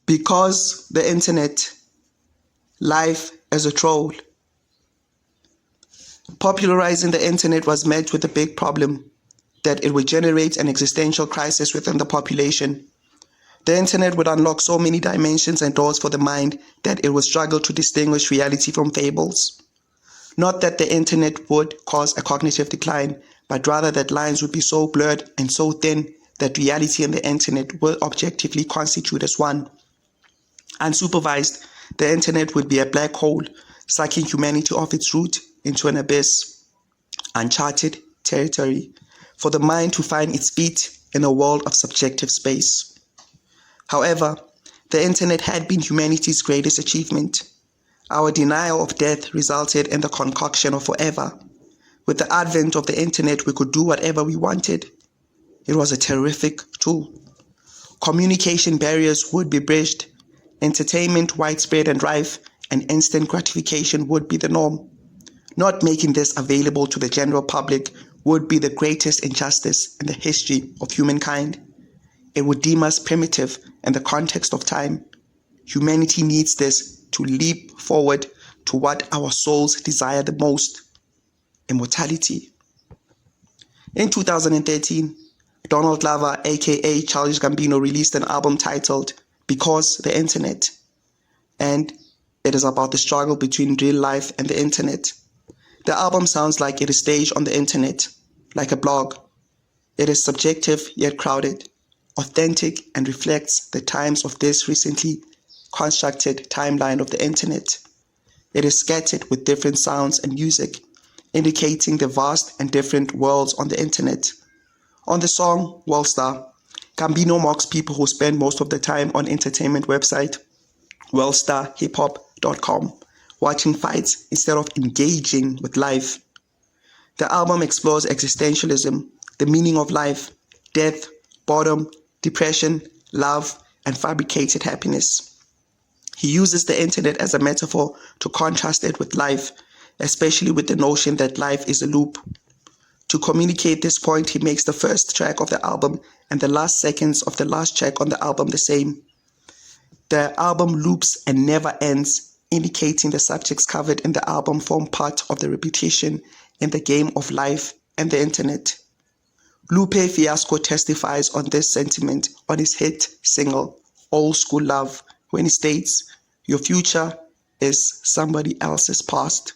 Because the internet, life as a troll. Popularizing the internet was met with a big problem, that it would generate an existential crisis within the population. The internet would unlock so many dimensions and doors for the mind that it would struggle to distinguish reality from fables. Not that the internet would cause a cognitive decline, but rather that lines would be so blurred and so thin that reality and the internet will objectively constitute as one. Unsupervised, the internet would be a black hole, sucking humanity off its route into an abyss, uncharted territory, for the mind to find its feet in a world of subjective space. However, the internet had been humanity's greatest achievement. Our denial of death resulted in the concoction of forever. With the advent of the internet, we could do whatever we wanted. It was a terrific tool. Communication barriers would be bridged, entertainment widespread and rife, and instant gratification would be the norm. Not making this available to the general public would be the greatest injustice in the history of humankind. It would deem us primitive in the context of time. Humanity needs this to leap forward to what our souls desire the most: immortality. In 2013, Donald Glover, aka Childish Gambino, released an album titled Because the Internet, and it is about the struggle between real life and the internet. The album sounds like it is staged on the internet, like a blog. It is subjective yet crowded, authentic, and reflects the times of this recently constructed timeline of the internet. It is scattered with different sounds and music, indicating the vast and different worlds on the internet. On the song Worldstar, Gambino mocks people who spend most of the time on entertainment website worldstarhiphop.com, watching fights instead of engaging with life. The album explores existentialism, the meaning of life, death, boredom, depression, love, and fabricated happiness. He uses the internet as a metaphor to contrast it with life, especially with the notion that life is a loop. To communicate this point, he makes the first track of the album and the last seconds of the last track on the album the same. The album loops and never ends, indicating the subjects covered in the album form part of the repetition in the game of life and the internet. Lupe Fiasco testifies on this sentiment on his hit single, Old School Love, when he states, "Your future is somebody else's past."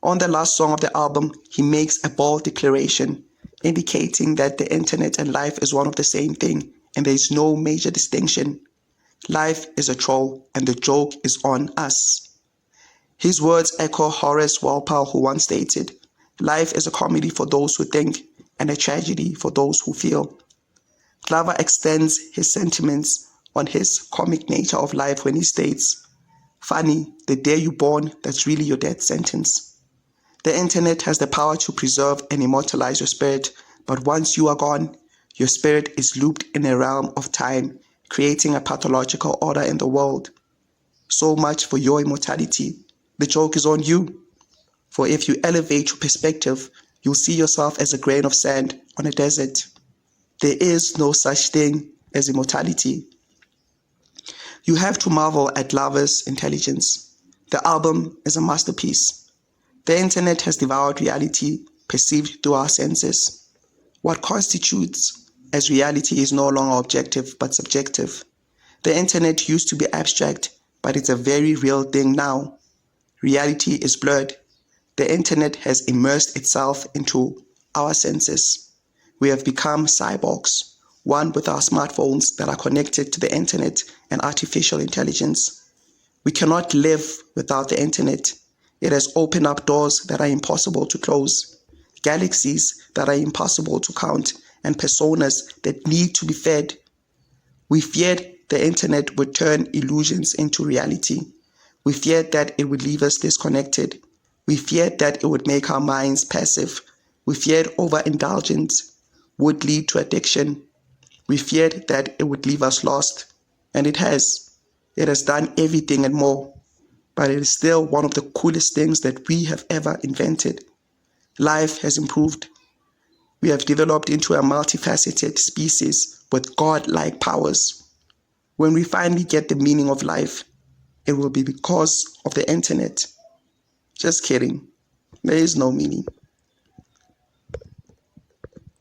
On the last song of the album, he makes a bold declaration, indicating that the internet and life is one of the same thing, and there is no major distinction. Life is a troll, and the joke is on us. His words echo Horace Walpole, who once stated, "Life is a comedy for those who think, and a tragedy for those who feel." Glover extends his sentiments on his comic nature of life when he states, "Funny, the day you're born, that's really your death sentence." The internet has the power to preserve and immortalize your spirit, but once you are gone, your spirit is looped in a realm of time, creating a pathological order in the world. So much for your immortality. The joke is on you. For if you elevate your perspective, you'll see yourself as a grain of sand on a desert. There is no such thing as immortality. You have to marvel at Glover's intelligence. The album is a masterpiece. The internet has devoured reality perceived through our senses. What constitutes as reality is no longer objective but subjective. The internet used to be abstract, but it's a very real thing now. Reality is blurred. The internet has immersed itself into our senses. We have become cyborgs, one with our smartphones that are connected to the internet and artificial intelligence. We cannot live without the internet. It has opened up doors that are impossible to close, galaxies that are impossible to count, and personas that need to be fed. We feared the internet would turn illusions into reality. We feared that it would leave us disconnected. We feared that it would make our minds passive. We feared overindulgence would lead to addiction. We feared that it would leave us lost. And it has. It has done everything and more. But it is still one of the coolest things that we have ever invented. Life has improved. We have developed into a multifaceted species with God-like powers. When we finally get the meaning of life, it will be because of the internet. Just kidding. There is no meaning.